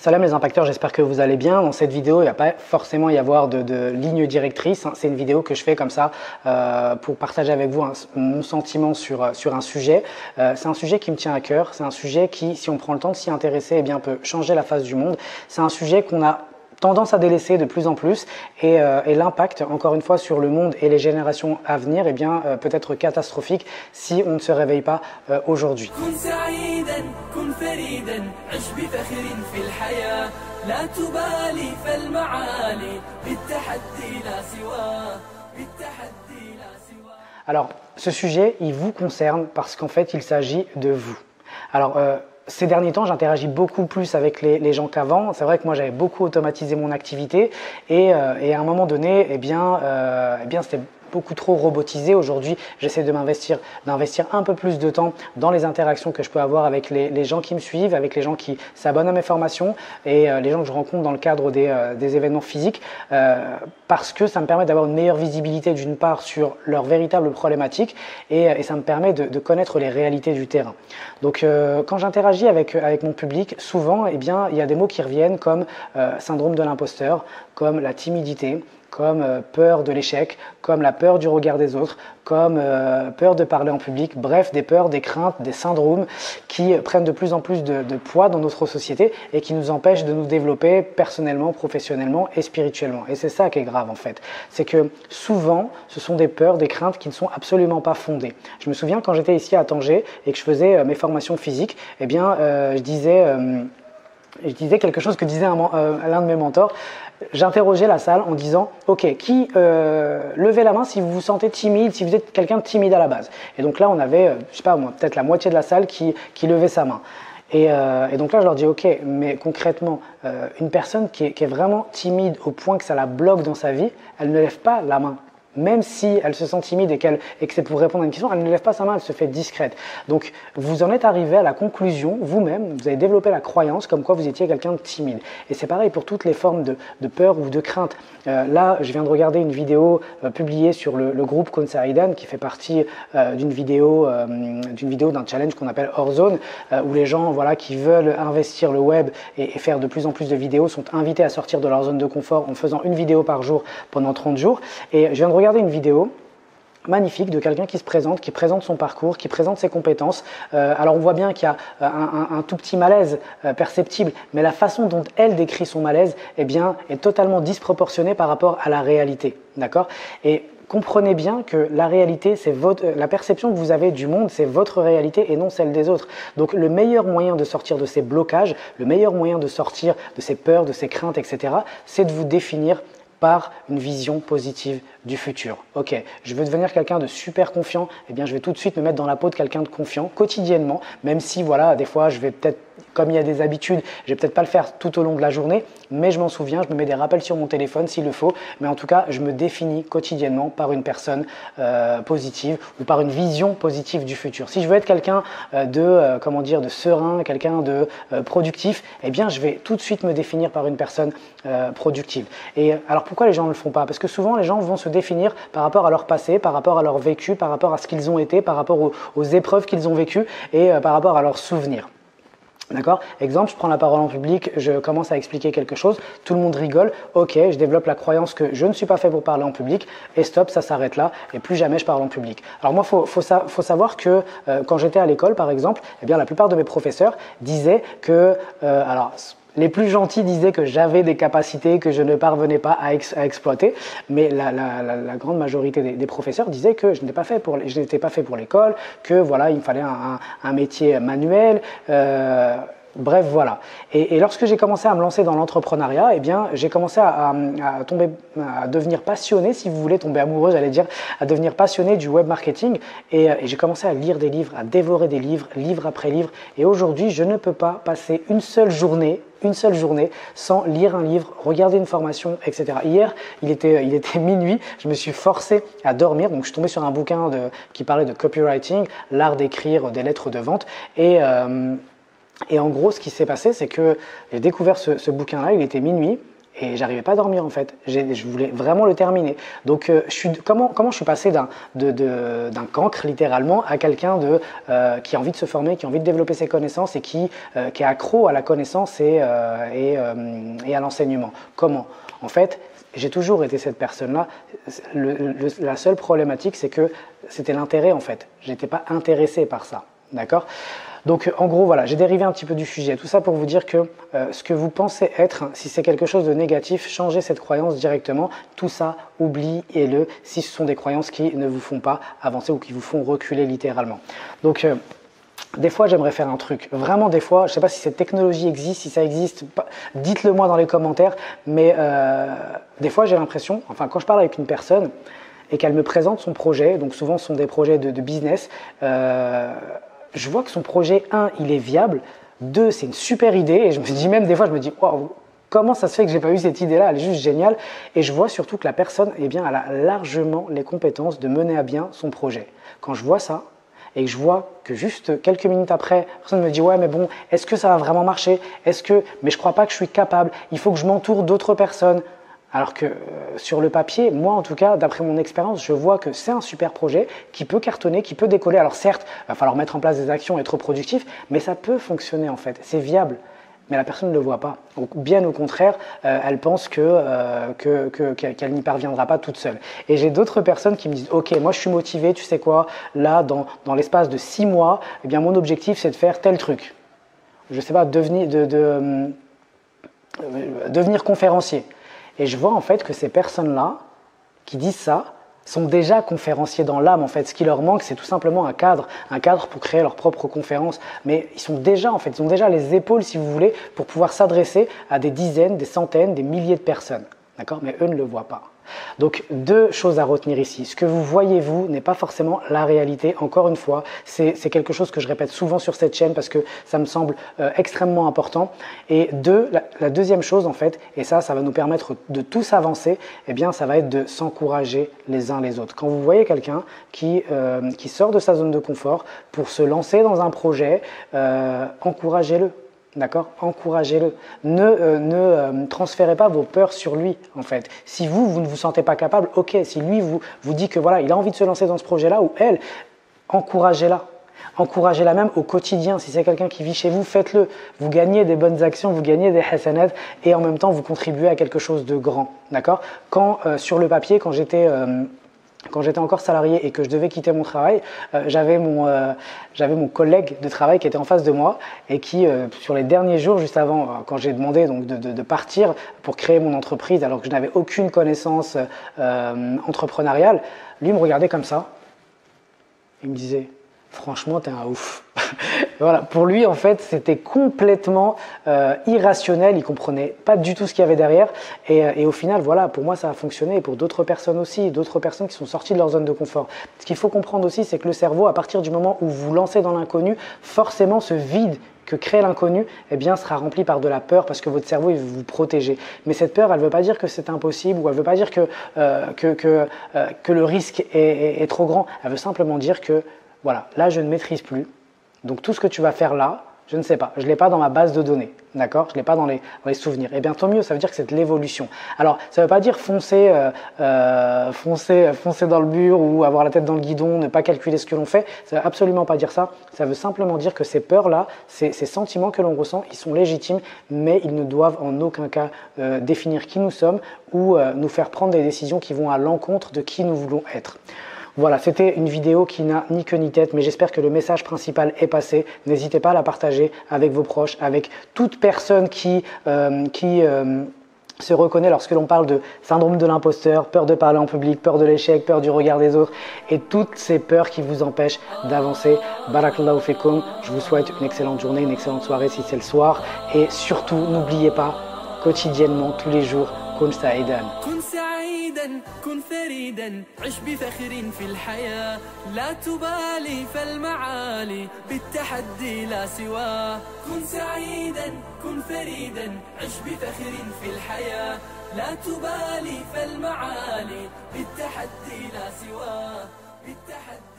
Salam les impacteurs, j'espère que vous allez bien. Dans cette vidéo, il ne va pas forcément y avoir de ligne directrice. C'est une vidéo que je fais comme ça pour partager avec vous mon sentiment sur un sujet. C'est un sujet qui me tient à cœur. C'est un sujet qui, si on prend le temps de s'y intéresser, eh bien, peut changer la face du monde. C'est un sujet qu'on a tendance à délaisser de plus en plus et l'impact, encore une fois, sur le monde et les générations à venir, eh bien, peut être catastrophique si on ne se réveille pas aujourd'hui. Alors, ce sujet, il vous concerne parce qu'en fait, il s'agit de vous. Alors, ces derniers temps, j'interagis beaucoup plus avec les gens qu'avant. C'est vrai que moi, j'avais beaucoup automatisé mon activité et à un moment donné, eh bien c'était beaucoup trop robotisé. Aujourd'hui, j'essaie d'investir un peu plus de temps dans les interactions que je peux avoir avec les gens qui me suivent, avec les gens qui s'abonnent à mes formations et les gens que je rencontre dans le cadre des événements physiques parce que ça me permet d'avoir une meilleure visibilité d'une part sur leurs véritables problématiques et ça me permet de connaître les réalités du terrain. Donc quand j'interagis avec mon public, souvent eh bien, il y a des mots qui reviennent comme syndrome de l'imposteur, comme la timidité, comme peur de l'échec, comme la peur du regard des autres, comme peur de parler en public, bref, des peurs, des craintes, des syndromes qui prennent de plus en plus de poids dans notre société et qui nous empêchent de nous développer personnellement, professionnellement et spirituellement. Et c'est ça qui est grave en fait. C'est que souvent, ce sont des peurs, des craintes qui ne sont absolument pas fondées. Je me souviens quand j'étais ici à Tanger et que je faisais mes formations physiques, eh bien, je disais quelque chose que disait l'un de mes mentors. J'interrogeais la salle en disant « Ok, qui levez la main si vous vous sentez timide, si vous êtes quelqu'un de timide à la base ?» Et donc là, on avait, je sais pas moi, peut-être la moitié de la salle qui levait sa main. Et donc là, je leur dis « Ok, mais concrètement, une personne qui est vraiment timide au point que ça la bloque dans sa vie, elle ne lève pas la main. » Même si elle se sent timide et que c'est pour répondre à une question, elle ne lève pas sa main, elle se fait discrète. Donc, vous en êtes arrivé à la conclusion, vous-même, vous avez développé la croyance comme quoi vous étiez quelqu'un de timide. Et c'est pareil pour toutes les formes de peur ou de crainte. Là, je viens de regarder une vidéo publiée sur le groupe Konsaidan qui fait partie d'une vidéo d'un challenge qu'on appelle Horzone, où les gens qui veulent investir le web et faire de plus en plus de vidéos sont invités à sortir de leur zone de confort en faisant une vidéo par jour pendant 30 jours. Et je viens de regarder une vidéo magnifique de quelqu'un qui se présente, qui présente son parcours, qui présente ses compétences. Alors on voit bien qu'il y a un tout petit malaise perceptible, mais la façon dont elle décrit son malaise eh bien, est totalement disproportionnée par rapport à la réalité. D'accord ? Et comprenez bien que la réalité, c'est la perception que vous avez du monde, c'est votre réalité et non celle des autres. Donc le meilleur moyen de sortir de ces blocages, le meilleur moyen de sortir de ces peurs, de ces craintes, etc., c'est de vous définir par une vision positive du futur. Ok, je veux devenir quelqu'un de super confiant, eh bien je vais tout de suite me mettre dans la peau de quelqu'un de confiant quotidiennement, même si voilà, des fois je vais peut-être, comme il y a des habitudes, je vais peut-être pas le faire tout au long de la journée, mais je m'en souviens, je me mets des rappels sur mon téléphone s'il le faut, mais en tout cas, je me définis quotidiennement par une personne positive ou par une vision positive du futur. Si je veux être quelqu'un de serein, quelqu'un de productif, eh bien je vais tout de suite me définir par une personne productive. Et alors pourquoi les gens ne le font pas? Parce que souvent les gens vont se définir par rapport à leur passé, par rapport à leur vécu, par rapport à ce qu'ils ont été, par rapport aux épreuves qu'ils ont vécues et par rapport à leurs souvenirs. D'accord? Exemple, je prends la parole en public, je commence à expliquer quelque chose, tout le monde rigole, ok, je développe la croyance que je ne suis pas fait pour parler en public et stop, ça s'arrête là et plus jamais je parle en public. Alors moi, faut savoir que quand j'étais à l'école par exemple, eh bien la plupart de mes professeurs disaient que, les plus gentils disaient que j'avais des capacités que je ne parvenais pas à exploiter, mais la grande majorité des professeurs disaient que je n'étais pas fait pour l'école, que voilà, il me fallait un métier manuel. Bref, voilà. Et lorsque j'ai commencé à me lancer dans l'entrepreneuriat, eh bien, j'ai commencé à devenir passionné, si vous voulez, tomber amoureux, j'allais dire, à devenir passionné du web marketing. Et j'ai commencé à lire des livres, à dévorer des livres, livre après livre. Et aujourd'hui, je ne peux pas passer une seule journée sans lire un livre, regarder une formation, etc. Hier, il était minuit, je me suis forcé à dormir, donc je suis tombé sur un bouquin qui parlait de copywriting, l'art d'écrire des lettres de vente. Et en gros, ce qui s'est passé, c'est que j'ai découvert ce bouquin-là, il était minuit, et j'arrivais pas à dormir en fait. Je voulais vraiment le terminer. Donc comment je suis passé d'un cancre littéralement à quelqu'un qui a envie de se former, qui a envie de développer ses connaissances et qui est accro à la connaissance et à l'enseignement. Comment? En fait, j'ai toujours été cette personne-là. La seule problématique, c'est que c'était l'intérêt en fait. Je n'étais pas intéressé par ça. D'accord? Donc en gros, voilà, j'ai dérivé un petit peu du sujet. Tout ça pour vous dire que ce que vous pensez être, si c'est quelque chose de négatif, changez cette croyance directement. Tout ça, oubliez-le si ce sont des croyances qui ne vous font pas avancer ou qui vous font reculer littéralement. Donc des fois, j'aimerais faire un truc. Vraiment, des fois, je ne sais pas si cette technologie existe, si ça existe, dites-le moi dans les commentaires. Mais des fois, j'ai l'impression, enfin quand je parle avec une personne et qu'elle me présente son projet, donc souvent ce sont des projets de business, je vois que son projet, 1, il est viable, 2, c'est une super idée, et je me dis même des fois, je me dis, waouh, comment ça se fait que j'ai pas eu cette idée-là, elle est juste géniale, et je vois surtout que la personne, eh bien, elle a largement les compétences de mener à bien son projet. Quand je vois ça, et que je vois que juste quelques minutes après, la personne me dit, ouais, mais bon, est-ce que ça va vraiment marcher? Mais je crois pas que je suis capable, il faut que je m'entoure d'autres personnes. Alors que sur le papier, moi en tout cas, d'après mon expérience, je vois que c'est un super projet qui peut cartonner, qui peut décoller. Alors certes, il va falloir mettre en place des actions et être productif, mais ça peut fonctionner en fait, c'est viable. Mais la personne ne le voit pas. Donc, bien au contraire, elle pense qu'elle n'y parviendra pas toute seule. Et j'ai d'autres personnes qui me disent, ok, moi je suis motivé, tu sais quoi, là dans l'espace de 6 mois, eh bien mon objectif c'est de faire tel truc. Je ne sais pas, devenir conférencier. Et je vois en fait que ces personnes-là qui disent ça sont déjà conférenciers dans l'âme. En fait, ce qui leur manque, c'est tout simplement un cadre pour créer leur propre conférence. Mais ils ont déjà les épaules, si vous voulez, pour pouvoir s'adresser à des dizaines, des centaines, des milliers de personnes. D'accord? Mais eux ne le voient pas. Donc, 2 choses à retenir ici. Ce que vous voyez, vous, n'est pas forcément la réalité. Encore une fois, c'est quelque chose que je répète souvent sur cette chaîne parce que ça me semble extrêmement important. Et 2, la deuxième chose, en fait, et ça va nous permettre de tous avancer, eh bien, ça va être de s'encourager les uns les autres. Quand vous voyez quelqu'un qui sort de sa zone de confort pour se lancer dans un projet, encouragez-le. D'accord? Encouragez-le. Ne transférez pas vos peurs sur lui, en fait. Si vous ne vous sentez pas capable, ok. Si lui vous dit que voilà, il a envie de se lancer dans ce projet-là, ou elle, encouragez-la. Encouragez-la même au quotidien. Si c'est quelqu'un qui vit chez vous, faites-le. Vous gagnez des bonnes actions, vous gagnez des hasanat et en même temps, vous contribuez à quelque chose de grand. D'accord? Quand, sur le papier, quand j'étais encore salarié et que je devais quitter mon travail, j'avais mon collègue de travail qui était en face de moi et qui, sur les derniers jours, juste avant, quand j'ai demandé donc de partir pour créer mon entreprise, alors que je n'avais aucune connaissance entrepreneuriale, lui me regardait comme ça. Il me disait, franchement, t'es un ouf. Voilà, pour lui, en fait, c'était complètement irrationnel. Il comprenait pas du tout ce qu'il y avait derrière. Et au final, voilà, pour moi, ça a fonctionné. Et pour d'autres personnes aussi, d'autres personnes qui sont sorties de leur zone de confort. Ce qu'il faut comprendre aussi, c'est que le cerveau, à partir du moment où vous vous lancez dans l'inconnu, forcément, ce vide que crée l'inconnu, eh bien, sera rempli par de la peur parce que votre cerveau, il veut vous protéger. Mais cette peur, elle ne veut pas dire que c'est impossible ou elle ne veut pas dire que le risque est trop grand. Elle veut simplement dire que, voilà, là, je ne maîtrise plus. Donc tout ce que tu vas faire là, je ne sais pas, je ne l'ai pas dans ma base de données, d'accord? Je ne l'ai pas dans les souvenirs. Eh bien tant mieux, ça veut dire que c'est de l'évolution. Alors ça ne veut pas dire foncer dans le mur ou avoir la tête dans le guidon, ne pas calculer ce que l'on fait, ça ne veut absolument pas dire ça. Ça veut simplement dire que ces peurs-là, ces sentiments que l'on ressent, ils sont légitimes, mais ils ne doivent en aucun cas définir qui nous sommes ou nous faire prendre des décisions qui vont à l'encontre de qui nous voulons être. Voilà, c'était une vidéo qui n'a ni queue ni tête, mais j'espère que le message principal est passé. N'hésitez pas à la partager avec vos proches, avec toute personne qui se reconnaît lorsque l'on parle de syndrome de l'imposteur, peur de parler en public, peur de l'échec, peur du regard des autres et toutes ces peurs qui vous empêchent d'avancer. Barakallahu fekoum, je vous souhaite une excellente journée, une excellente soirée si c'est le soir et surtout n'oubliez pas, quotidiennement, tous les jours, kun sa'idan. كن فريدا عش بفخر في الحياة لا تبالي فالمعالي بالتحدي لا سواه كن سعيدا كن فريدا عش بفخر في الحياة لا تبالي فالمعالي بالتحدي لا سواه بالتحدي